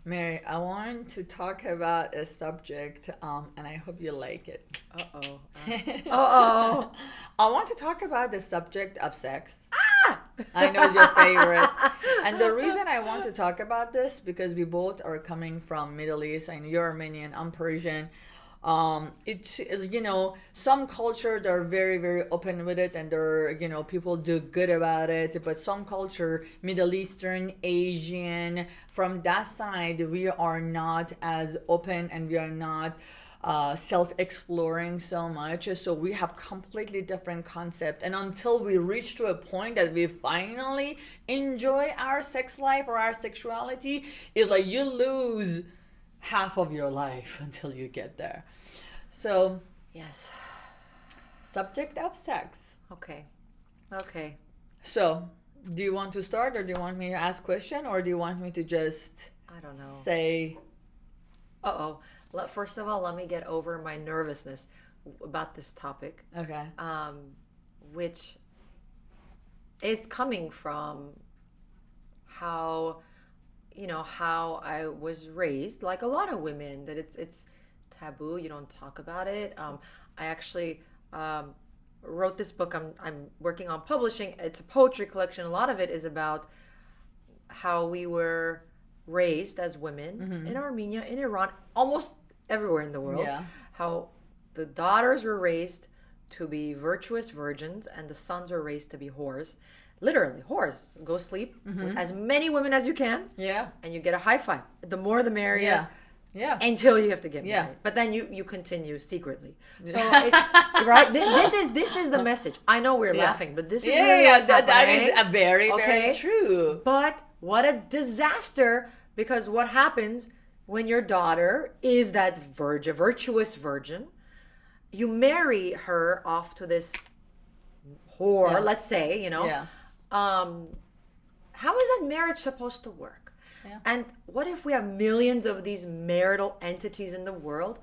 Mary, I want to talk about a subject, and I hope you like it. Uh-oh. Uh-oh. I want to talk about the subject of sex. I know it's your favorite. And the reason I want to talk about this, because we both are coming from Middle East, and you're Armenian, I'm Persian. It's, some culture, they're very, very open with it, and they're, people do good about it. But some culture, Middle Eastern, Asian, from that side, we are not as open, and we are not self-exploring so much. So we have completely different concept. And until we reach to a point that we finally enjoy our sex life or our sexuality, it's like you lose half of your life until you get there. So, Yes. subject of sex. Okay. So, do you want to start, or do you want me to ask question, or do you want me to just I don't know. say? Uh-oh. First of all, let me get over my nervousness about this topic, Okay. which is coming from how I was raised, like a lot of women, that it's taboo. You don't talk about it. I actually wrote this book. I'm working on publishing. It's a poetry collection. A lot of it is about how we were raised as women in Armenia, in Iran, almost everywhere in the world. Yeah. How the daughters were raised to be virtuous virgins and the sons were raised to be whores. Literally, whores. Go sleep with as many women as you can, Yeah. and you get a high five. The more the merrier. Yeah. Yeah. Until you have to get Yeah. married, but then you continue secretly. So it's right. This is the message. I know we're laughing, but this is really what's that happening. is a very, very true. But what a disaster! Because what happens when your daughter is that virtuous virgin? You marry her off to this whore. Yeah. Let's say, Yeah. How is that marriage supposed to work? Yeah. And what if we have millions of these marital entities in the world?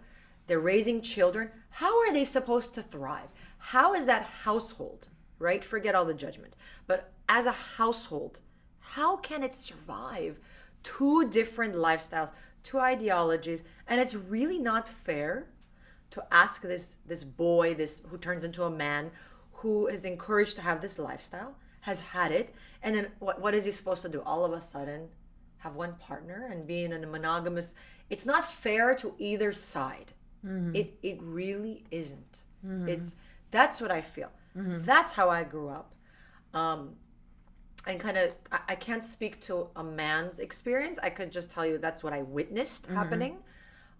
They're raising children. How are they supposed to thrive? How is that household, right? Forget all the judgment. But as a household, how can it survive two different lifestyles, two ideologies? And it's really not fair to ask this boy, this who turns into a man, who is encouraged to have this lifestyle, has had it, and then what is he supposed to do? All of a sudden, have one partner and be in a monogamous. It's not fair to either side. It really isn't. That's what I feel. That's how I grew up. And kind of, I can't speak to a man's experience. I could just tell you that's what I witnessed happening.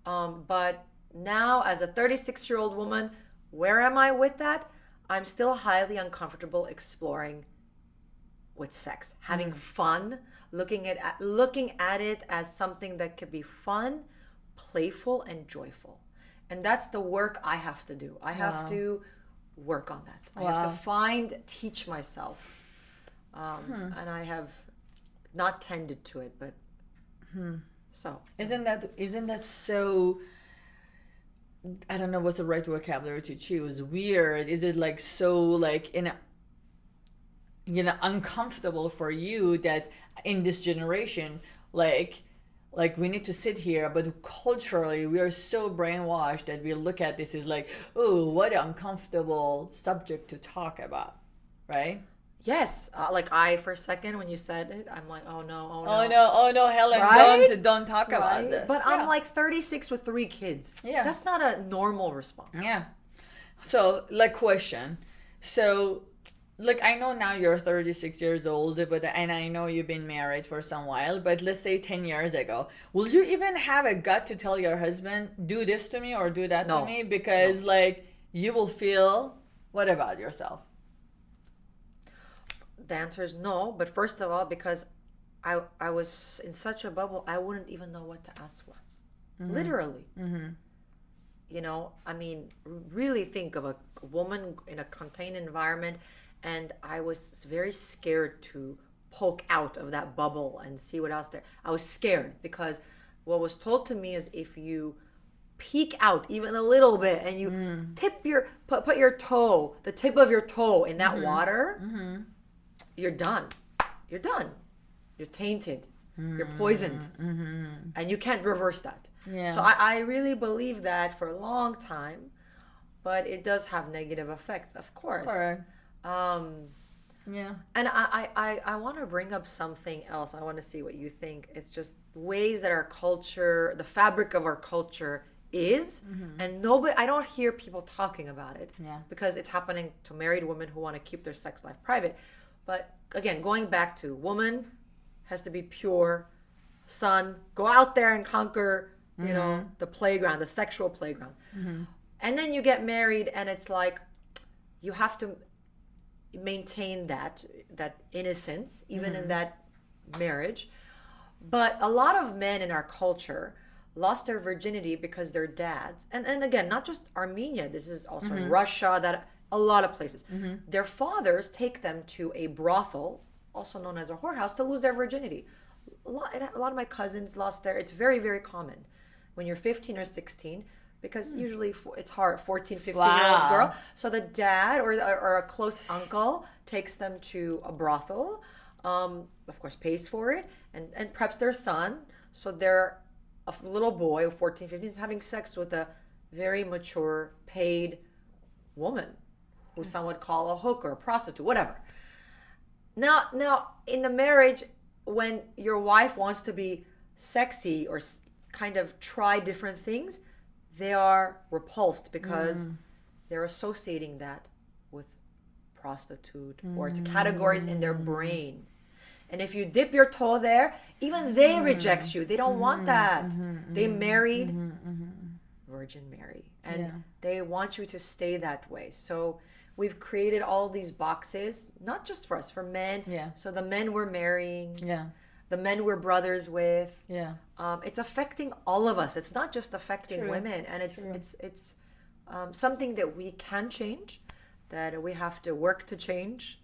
But now, as a 36-year-old woman, where am I with that? I'm still highly uncomfortable exploring with sex, having fun, looking at it as something that could be fun, playful, and joyful. And that's the work I have to do. I have to work on that. I have to teach myself. And I have not tended to it, but so. Isn't that so, I don't know what's the right vocabulary to choose, weird? Is it like so like uncomfortable for you that in this generation, like we need to sit here, but culturally we are so brainwashed that we look at this as like, oh, what an uncomfortable subject to talk about, right? Yes, for a second when you said it, I'm like, oh no, Helen, right? don't talk about this. But I'm like 36 with 3 kids. Yeah, that's not a normal response. Yeah. So, question. So, I know now you're 36 years old, and I know you've been married for some while, but let's say 10 years ago, will you even have a gut to tell your husband, do this to me or do that to me? Because, you will feel, what about yourself? The answer is no, but first of all, because I was in such a bubble, I wouldn't even know what to ask for. Literally. I mean, really think of a woman in a contained environment, and I was very scared to poke out of that bubble and see what else there. I was scared because what was told to me is if you peek out even a little bit and you put your toe, the tip of your toe in that water, you're done. You're tainted. You're poisoned. And you can't reverse that. Yeah. So I really believe that for a long time, but it does have negative effects, of course. Correct. Yeah. And I want to bring up something else. I want to see what you think. It's just ways that our culture, the fabric of our culture is, and nobody, I don't hear people talking about it. Yeah. Because it's happening to married women who want to keep their sex life private. But again, going back to woman has to be pure, son, go out there and conquer, you know, the playground, the sexual playground. And then you get married and it's like, you have to maintain that innocence even in that marriage. But a lot of men in our culture lost their virginity because their dads, and again, not just Armenia, this is also in Russia, that a lot of places, their fathers take them to a brothel, also known as a whorehouse, to lose their virginity. A lot of my cousins lost their, it's very, very common when you're 15 or 16, because usually it's hard, 14, 15-year-old girl. So the dad or a close uncle takes them to a brothel, of course pays for it, and preps their son. So they're a little boy, 14, 15, is having sex with a very mature, paid woman, who some would call a hooker, a prostitute, whatever. Now, in the marriage, when your wife wants to be sexy or kind of try different things, they are repulsed because they're associating that with prostitute, or it's categories in their brain. And if you dip your toe there, even they reject you. They don't want that. They married Virgin Mary, and they want you to stay that way. So we've created all these boxes, not just for us, for men. Yeah. So the men we're marrying, Yeah. the men we're brothers with. Yeah. It's affecting all of us. It's not just affecting True. women, and it's something that we can change, that we have to work to change.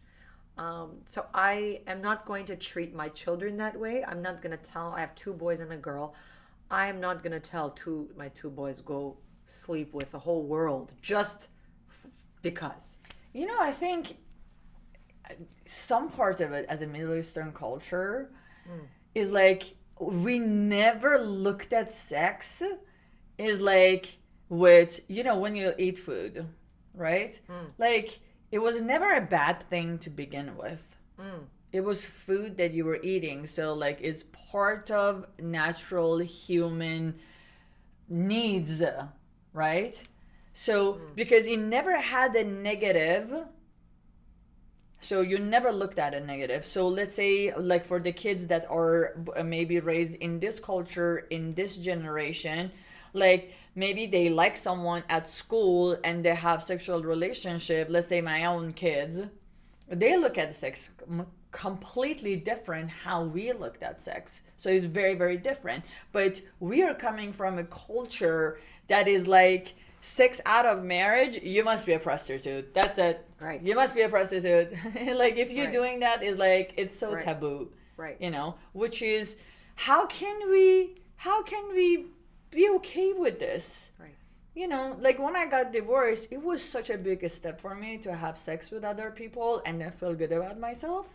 So I am not going to treat my children that way. I'm not going to tell, I have 2 boys and a girl. I am not going to tell my 2 boys go sleep with the whole world just because. You know, I think some part of it as a Middle Eastern culture is like, we never looked at sex is like with, you know, when you eat food, right? Like, it was never a bad thing to begin with. It was food that you were eating. So, like, it's part of natural human needs, right? So, because it never had a negative, so you never looked at a negative. So let's say, like, for the kids that are maybe raised in this culture, in this generation, like, maybe they like someone at school and they have sexual relationship. Let's say my own kids, they look at sex completely different how we looked at sex. So it's very, very different. But we are coming from a culture that is like, sex out of marriage, you must be a prostitute. That's it. Right. You must be a prostitute. Like, if you're doing that, is like, it's so taboo. Right. You know, which is, how can we be okay with this? Right. You know, like, when I got divorced, it was such a big step for me to have sex with other people and then feel good about myself.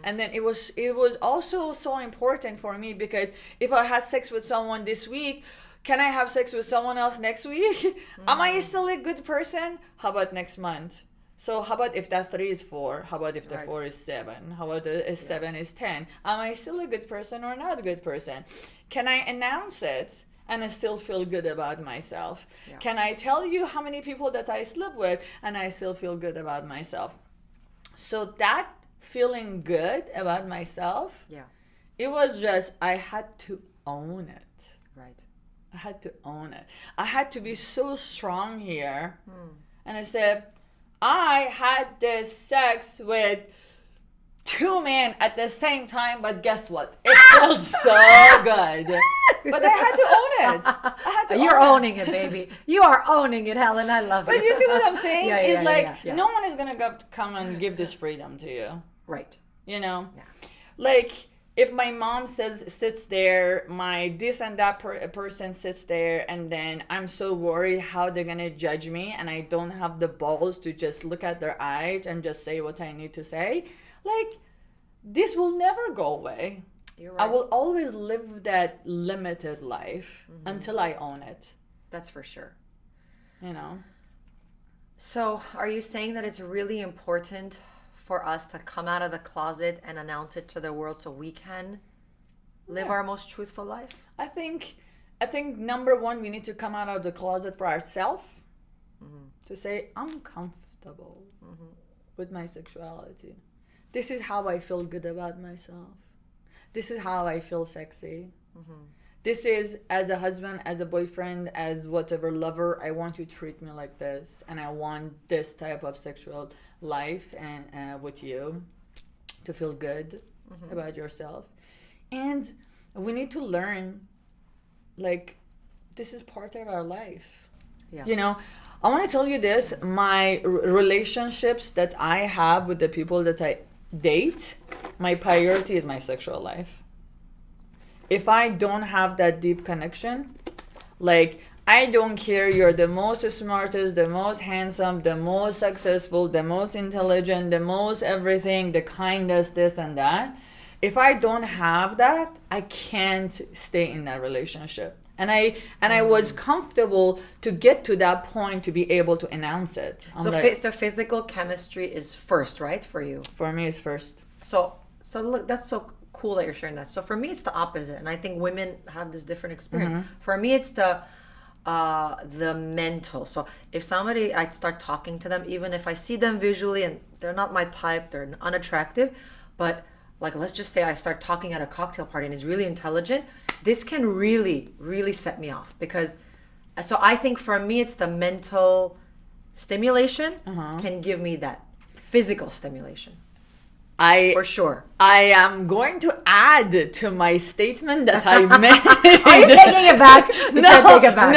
And then it was also so important for me, because if I had sex with someone this week, can I have sex with someone else next week? Am I still a good person? How about next month? So how about if that 3 is 4? How about if the 4 is 7? How about the 7 is 10? Am I still a good person or not a good person? Can I announce it and I still feel good about myself? Yeah. Can I tell you how many people that I slept with and I still feel good about myself? So that feeling good about myself, it was just, I had to own it. Right. I had to own it. I had to be so strong here. And I said, I had this sex with 2 men at the same time, but guess what? It felt so good. But I had to own it. You're owning it, baby. You are owning it, Helen. I love it. But you see what I'm saying? It's like, no one is going to come and give this freedom to you. Right. You know? Yeah. Like, if my mom sits there, my this and that person sits there, and then I'm so worried how they're gonna judge me, and I don't have the balls to just look at their eyes and just say what I need to say, like, this will never go away. You're I right. will always live that limited life until I own it. That's for sure. You know? So, are you saying that it's really important for us to come out of the closet and announce it to the world so we can live our most truthful life? I think number one, we need to come out of the closet for ourselves to say, I'm comfortable with my sexuality. This is how I feel good about myself. This is how I feel sexy. This is, as a husband, as a boyfriend, as whatever lover, I want you to treat me like this. And I want this type of sexual life and with you to feel good about yourself. And we need to learn, like, this is part of our life. Yeah. You know, I want to tell you this. My relationships that I have with the people that I date, my priority is my sexual life. If I don't have that deep connection, like, I don't care, you're the most smartest, the most handsome, the most successful, the most intelligent, the most everything, the kindest, this and that. If I don't have that, I can't stay in that relationship. And I was comfortable to get to that point to be able to announce it. So physical chemistry is first, right, for you? For me, it's first. So look, that's so cool that you're sharing that. So for me, it's the opposite, and I think women have this different experience. For me, it's the mental. So if somebody, I start talking to them, even if I see them visually and they're not my type, they're unattractive, but like, let's just say I start talking at a cocktail party and is really intelligent, this can really, really set me off. Because, so I think for me, it's the mental stimulation can give me that physical stimulation. For sure. I am going to add to my statement that I made. Are you taking it back? You can't take it back.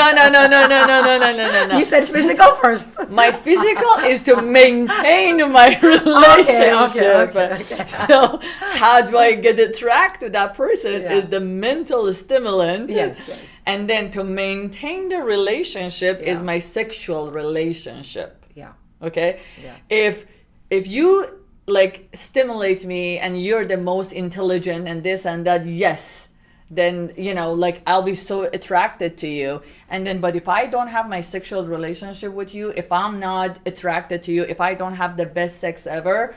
No. You said physical first. My physical is to maintain my relationship. Okay. So how do I get attracted to that person is the mental stimulant. Yes. And then to maintain the relationship is my sexual relationship. Yeah. Okay? Yeah. If you like stimulate me and you're the most intelligent and this and that, yes, then, you know, like, I'll be so attracted to you. And then, but if I don't have my sexual relationship with you, if I'm not attracted to you, if I don't have the best sex ever,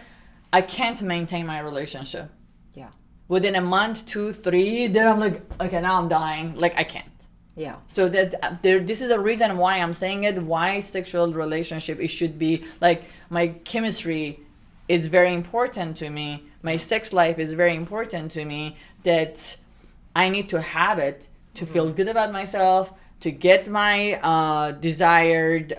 I can't maintain my relationship. Yeah. Within a month, 2, 3, then I'm like, okay, now I'm dying. Like, I can't. Yeah. So that this is a reason why I'm saying it, why sexual relationship, it should be like, my chemistry is very important to me. My sex life is very important to me, that I need to have it to feel good about myself, to get my desired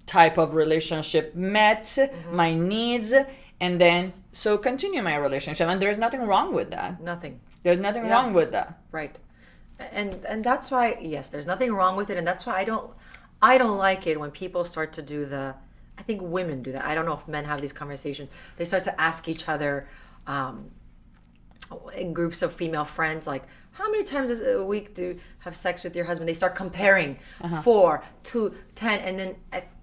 type of relationship met, my needs, and then so continue my relationship. And there's nothing wrong with that. Nothing. There's nothing wrong with that. Right. And that's why, yes, there's nothing wrong with it. And that's why I don't like it when people start to do I think women do that. I don't know if men have these conversations. They start to ask each other in groups of female friends, like, how many times a week do you have sex with your husband? They start comparing 4, 2, 10. And then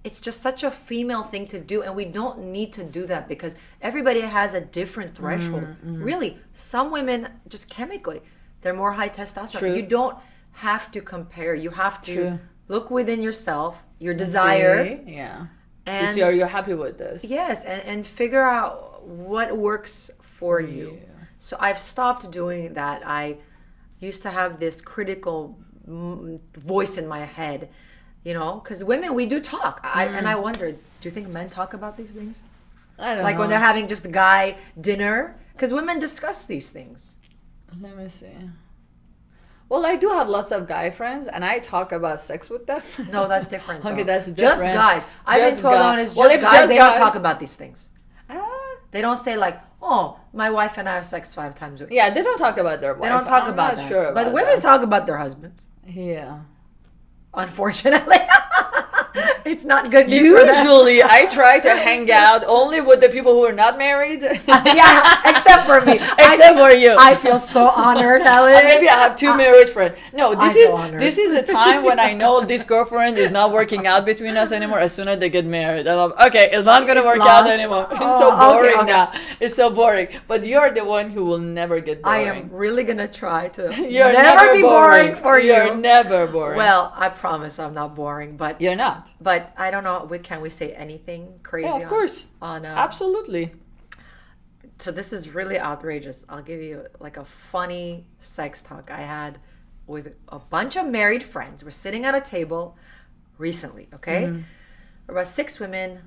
it's just such a female thing to do. And we don't need to do that because everybody has a different threshold. Really, some women, just chemically, they're more high testosterone. True. You don't have to compare. You have to look within yourself, your desire. Yeah. And to see, are you happy with this? Yes, and figure out what works for you. So I've stopped doing that. I used to have this critical voice in my head, you know, because women, we do talk. And I wonder, do you think men talk about these things? I don't know. Like when they're having just guy dinner? Because women discuss these things. Let me see. Well, I do have lots of guy friends, and I talk about sex with them. No, that's different. Okay, though. that's different. Just guys. I've been told on it's Well, just if guys. just They guys- don't talk about these things. They don't say like, "Oh, my wife and I have sex 5 times a week." Yeah, they don't talk about their wife. They don't talk I'm about not that. Sure about but women that. talk about their husbands. Yeah. Unfortunately, It's not good news for them. Usually, I try to hang out only with the people who are not married. Yeah, except for me. Except for you. I feel so honored, Helen. Or maybe I have 2 married friends. No, I feel honored. this is the time when I know this girlfriend is not working out between us anymore. As soon as they get married, and I'm okay. It's not gonna work out anymore. It's so boring now. It's so boring. But you're the one who will never get boring. I am really gonna try to You're never be boring for you. You're never boring. Well, I promise I'm not boring, but you're not. But I don't know. Can we say anything crazy? Yeah, of course. Absolutely. So this is really outrageous. I'll give you like a funny sex talk I had with a bunch of married friends. We're sitting at a table recently, okay? Mm-hmm. About 6 women.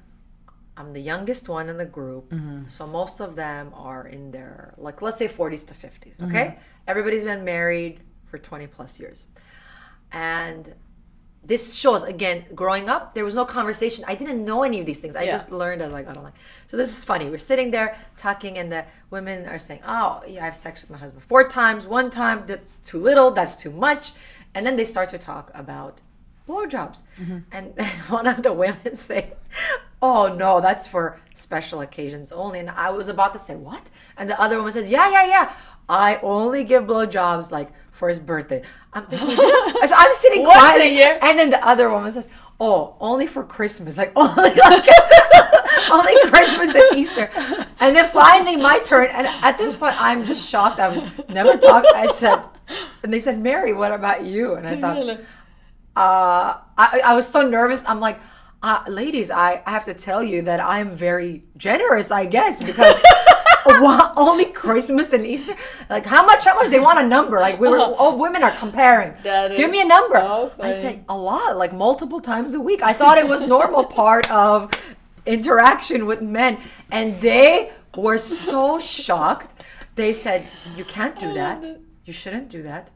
I'm the youngest one in the group. Mm-hmm. So most of them are in their, like, let's say 40s to 50s, okay? Mm-hmm. Everybody's been married for 20 plus years. And this shows, again, growing up, there was no conversation. I didn't know any of these things. I just learned as I got along. So this is funny. We're sitting there talking, and the women are saying, oh, yeah, I have sex with my husband 4 times. 1 time, that's too little, that's too much. And then they start to talk about blowjobs. Mm-hmm. And one of the women say, oh, no, that's for special occasions only. And I was about to say, what? And the other woman says, yeah. I only give blowjobs, like, for his birthday. I'm thinking, so I'm sitting quietly, and then the other woman says, oh, only for Christmas, like only Christmas and Easter. And then finally my turn, and at this point I'm just shocked. I've never talked. And they said, Mary, what about you? And I thought, I was so nervous. I'm like, ladies, I have to tell you that I'm very generous, I guess, because only Christmas and Easter. Like, how much? They want a number. Like, all women are comparing. Give me a number. So I said a lot, like multiple times a week. I thought it was normal part of interaction with men, and they were so shocked. They said, "You can't do that. You shouldn't do that.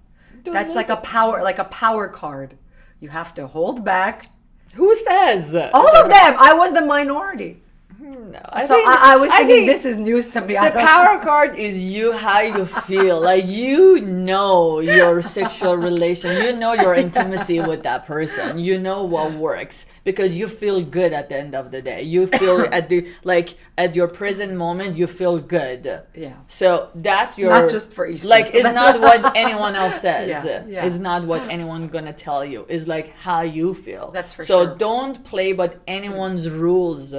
That's like a power card. You have to hold back." Who says? All of them. I was the minority. No, I was thinking this is news to me. The power card is how you feel. Like, you know your sexual relation. You know your intimacy with that person. You know what works because you feel good at the end of the day. You feel at your present moment, you feel good. Yeah. So that's your... Not just for Easter. Like, so it's not what anyone else says. Yeah. It's not what anyone's going to tell you. It's like how you feel. That's for sure. So don't play by anyone's rules.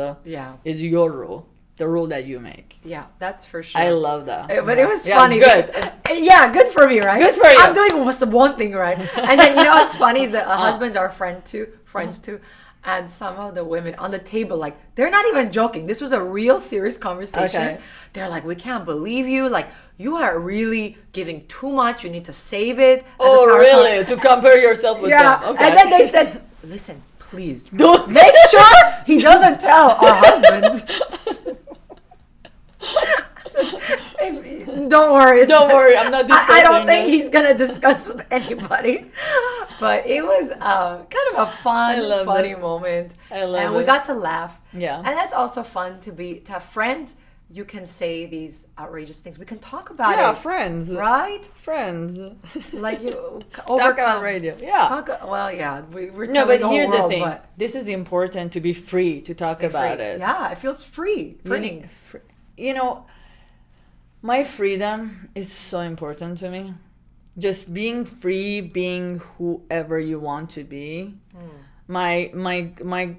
Is your rule. The rule that you make. Yeah, that's for sure. I love that. But it was funny. Good. Yeah, good for me, right? Good for you. I'm doing one thing right. And then, it's funny, the husbands are friends too. And some of the women on the table, like, they're not even joking. This was a real serious conversation. Okay. They're like, we can't believe you. Like, you are really giving too much. You need to save it. Oh, really? To compare yourself with them. Okay. And then they said, listen, please, make sure he doesn't tell our husbands. Don't worry. I'm not discussing. I don't think he's going to discuss with anybody. But it was kind of a funny moment. I love it. And we got to laugh. Yeah. And that's also fun to have friends. You can say these outrageous things. We can talk about it. Yeah, friends. Right? Friends. Like you talk about radio. Yeah. We're no, but here's the thing. This is important to be free to talk about it. Yeah, it feels free. Freeing. My freedom is so important to me. Just being free, being whoever you want to be. My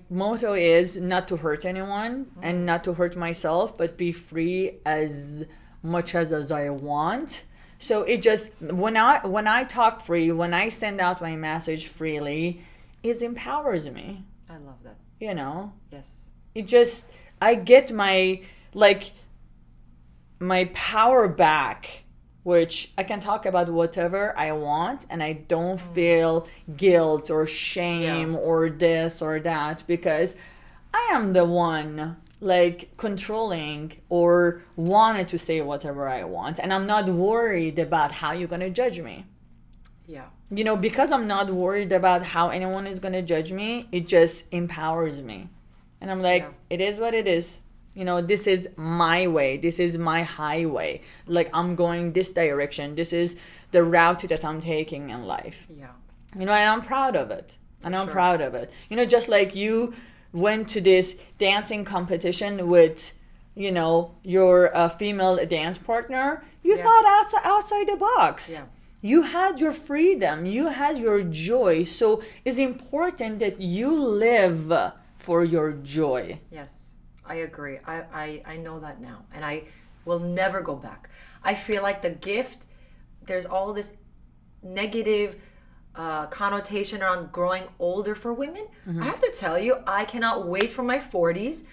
motto is not to hurt anyone and not to hurt myself, but be free as much as I want. So it just when I talk free, when I send out my message freely, it empowers me. I love that. Yes. It just I get my power back, which I can talk about whatever I want, and I don't feel guilt or shame or this or that, because I am the one controlling or wanted to say whatever I want, and I'm not worried about how you're gonna judge me. Yeah. Because I'm not worried about how anyone is gonna judge me, it just empowers me. And I'm like, it is what it is. This is my way. This is my highway. Like, I'm going this direction. This is the route that I'm taking in life. Yeah. And I'm proud of it. And I'm proud of it. You know, just like you went to this dancing competition with, you know, your female dance partner, you thought outside the box. Yeah. You had your freedom. You had your joy. So it's important that you live for your joy. Yes, I agree. I know that now. And I will never go back. I feel like the gift, there's all this negative connotation around growing older for women. I have to tell you, I cannot wait for my 40s.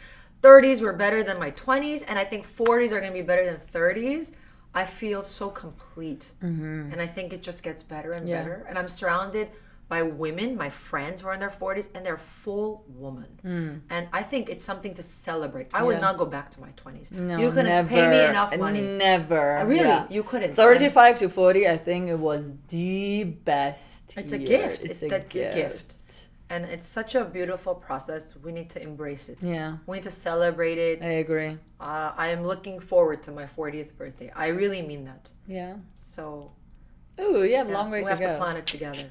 30s were better than my 20s, and I think 40s are going to be better than 30s. I feel so complete. And I think it just gets better and better. And I'm surrounded by women, my friends who are in their 40s, and they're full woman. And I think it's something to celebrate. I would not go back to my 20s. No, you couldn't never, pay me enough money. Never. Really? You couldn't. 35 to 40, I think it was the best It's a year. gift. It's a gift. And it's such a beautiful process. We need to embrace it. Yeah. We need to celebrate it. I agree. I am looking forward to my 40th birthday. I really mean that. Yeah. So. Ooh, you have a long way to go. We have to plan it together.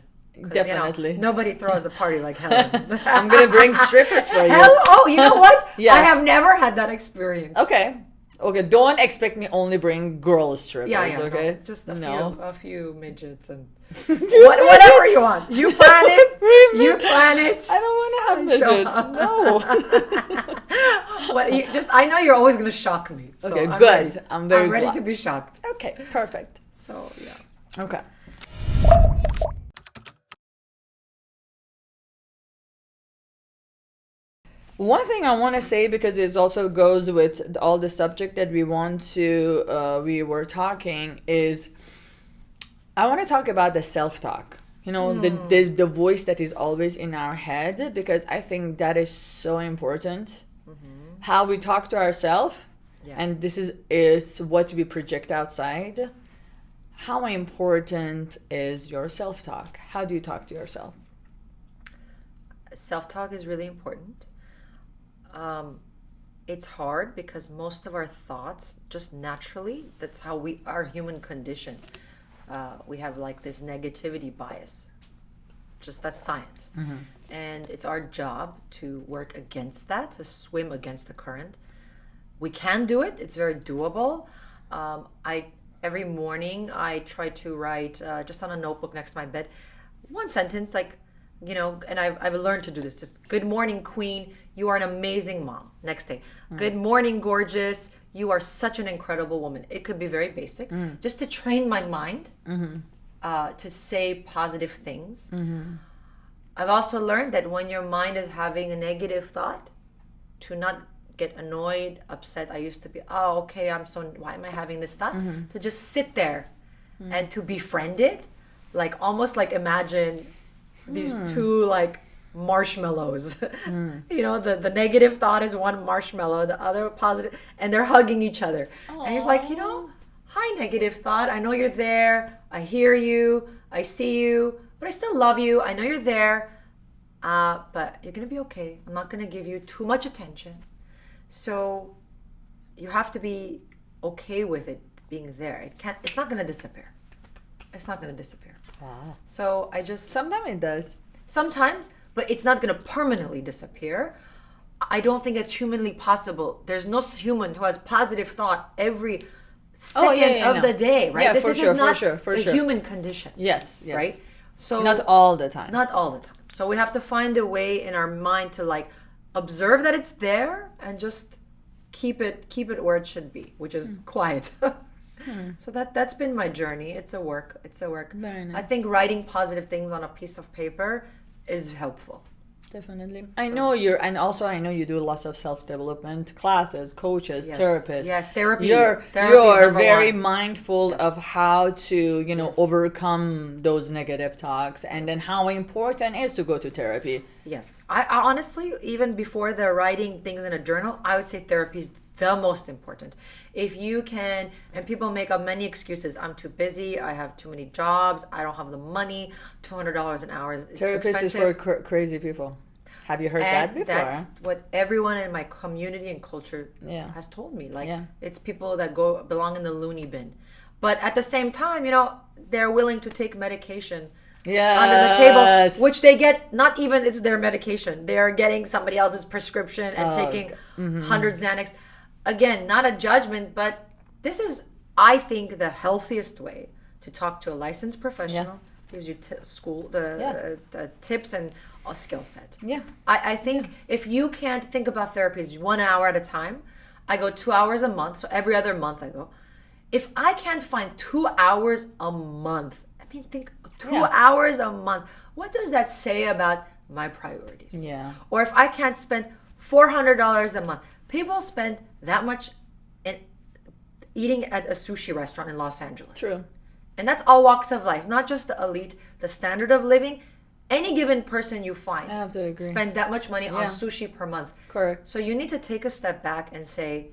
Definitely. You know, nobody throws a party like Helen. I'm going to bring strippers for you. Oh, you know what? Yeah. I have never had that experience. Okay. Don't expect me only bring girl strippers, Yeah, okay? No, just a few midgets and whatever you want. You plan it. You plan it. I don't want to have midgets. No. I know you're always going to shock me. So Okay, I'm good. Ready. I'm very ready glad. to be shocked. Okay, perfect. So, yeah. Okay. One thing I want to say, because it also goes with all the subject that we we were talking, is I want to talk about the self-talk. You know, the voice that is always in our head, because I think that is so important. How we talk to ourselves, and this is what we project outside. How important is your self-talk? How do you talk to yourself? Self-talk is really important. It's hard because most of our thoughts just naturally, that's how our human condition. We have like this negativity bias. Just that's science. And it's our job to work against that, to swim against the current. We can do it. It's very doable. Every morning I try to write just on a notebook next to my bed, one sentence, like, you know, and I've learned to do this. Just, good morning, queen. You are an amazing mom. Next day. Good morning, gorgeous. You are such an incredible woman. It could be very basic. Just to train my mind to say positive things. I've also learned that when your mind is having a negative thought, to not get annoyed, upset. I used to be, why am I having this thought? To just sit there and to befriend it. Like, almost like imagine these two like marshmallows. You know, the negative thought is one marshmallow, the other positive, and they're hugging each other. Aww. And you're like, you know, hi negative thought, I know you're there, I hear you, I see you, but I still love you, I know you're there, but you're gonna be okay. I'm not gonna give you too much attention. So you have to be okay with it being there. It's not gonna disappear. It's not gonna disappear. Wow. So Sometimes it does. Sometimes, but it's not going to permanently disappear. I don't think it's humanly possible. There's no human who has positive thought every second of the day, right? Yeah, this for is sure, not for sure. human condition. Yes. Right? So not all the time. Not all the time. So we have to find a way in our mind to like observe that it's there and just keep it where it should be, which is quiet. So that's been my journey. It's a work. Very nice. I think writing positive things on a piece of paper is helpful. Definitely. I know you do lots of self-development classes, coaches, therapists. Yes, therapy. You're very mindful of how to, overcome those negative talks, and then how important it is to go to therapy. Yes. I honestly, even before the writing things in a journal, I would say therapy is the most important. If you can, and people make up many excuses. I'm too busy. I have too many jobs. I don't have the money. $200 an hour is too expensive. Therapist is for crazy people. Have you heard that before? That's what everyone in my community and culture has told me. Like, it's people that belong in the loony bin. But at the same time, they're willing to take medication under the table, which they get, not even it's their medication. They are getting somebody else's prescription and taking 100 Xanax. Again, not a judgment, but this is, I think, the healthiest way to talk to a licensed professional. Gives you tips and a skill set. Yeah. I think if you can't think about therapy as 1 hour at a time, I go 2 hours a month, so every other month I go. If I can't find 2 hours a month, I mean, think 2 hours a month. What does that say about my priorities? Yeah. Or if I can't spend $400 a month. People spend that much in eating at a sushi restaurant in Los Angeles. True. And that's all walks of life, not just the elite, the standard of living. Any given person you find I have to agree. Spends that much money on sushi per month. Correct. So you need to take a step back and say,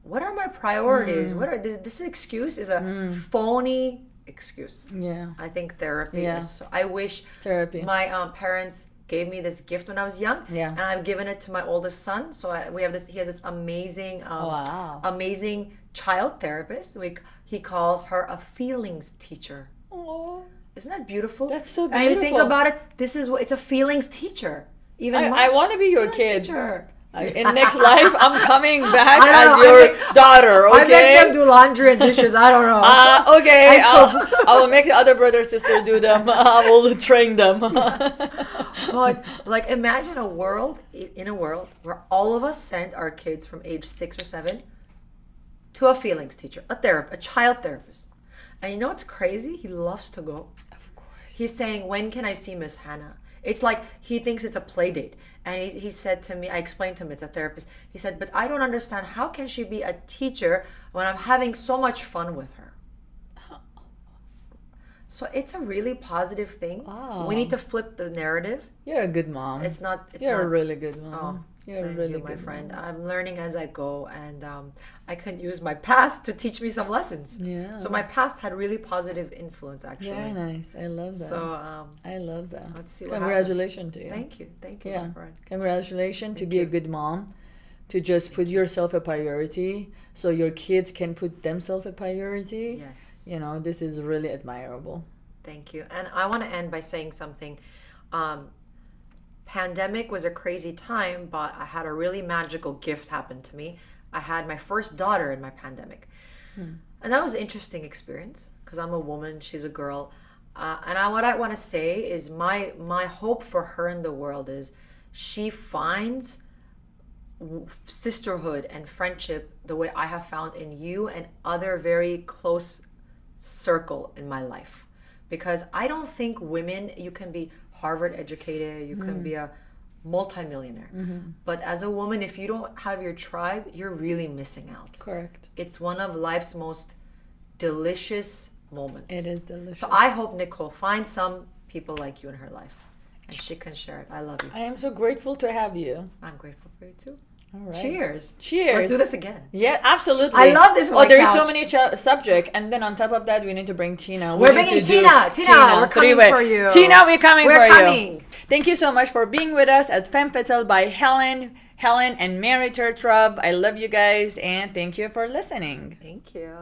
what are my priorities? What are this excuse is a phony excuse. Yeah. I think therapy is. So I wish my parents gave me this gift when I was young. Yeah. And I've given it to my oldest son. So he has this amazing amazing child therapist. He calls her a feelings teacher. Oh. Isn't that beautiful? That's so beautiful. And you think about it, it's a feelings teacher. Even I want to be your kid. Teacher. In next life, I'm coming back as your daughter, okay? I make them do laundry and dishes. I don't know. Okay. I will make the other brother sister do them. I will train them. But like, imagine in a world where all of us send our kids from age 6 or 7 to a feelings teacher, a child therapist. And you know what's crazy? He loves to go. Of course. He's saying, when can I see Miss Hannah? It's like he thinks it's a play date. And he said to me, I explained to him it's a therapist. He said, but I don't understand. How can she be a teacher when I'm having so much fun with her? So it's a really positive thing. Wow. We need to flip the narrative. You're a good mom. You're a really good mom. Oh, thank you, my friend. Mom. I'm learning as I go, and I can use my past to teach me some lessons. Yeah. So my past had really positive influence, actually. Very nice. I love that. So I love that. Let's see. Congratulations to you. Thank you. Yeah. My friend. Congratulations to be a good mom, to just put yourself a priority, so your kids can put themselves a priority. Yes. You know, this is really admirable. Thank you. And I want to end by saying something. Pandemic was a crazy time, but I had a really magical gift happen to me. I had my first daughter in my pandemic. And that was an interesting experience because I'm a woman, she's a girl. What I want to say is my hope for her in the world is she finds sisterhood and friendship the way I have found in you and other very close circle in my life. Because I don't think women, you can be Harvard educated, you can be a multimillionaire. But as a woman, if you don't have your tribe, you're really missing out. Correct. It's one of life's most delicious moments. It is delicious. So I hope Nicole finds some people like you in her life and she can share it. I love you. I am so grateful to have you. I'm grateful for you too. All right. Cheers. Let's do this again. Yeah, absolutely. I love this one. Oh, there's so many subjects. And then on top of that, we need to bring Tina. We're bringing Tina. Tina, we're coming for you. Tina, we're coming for you. Thank you so much for being with us at Femme Fatale by Helen and Mary Terterov. I love you guys and thank you for listening. Thank you.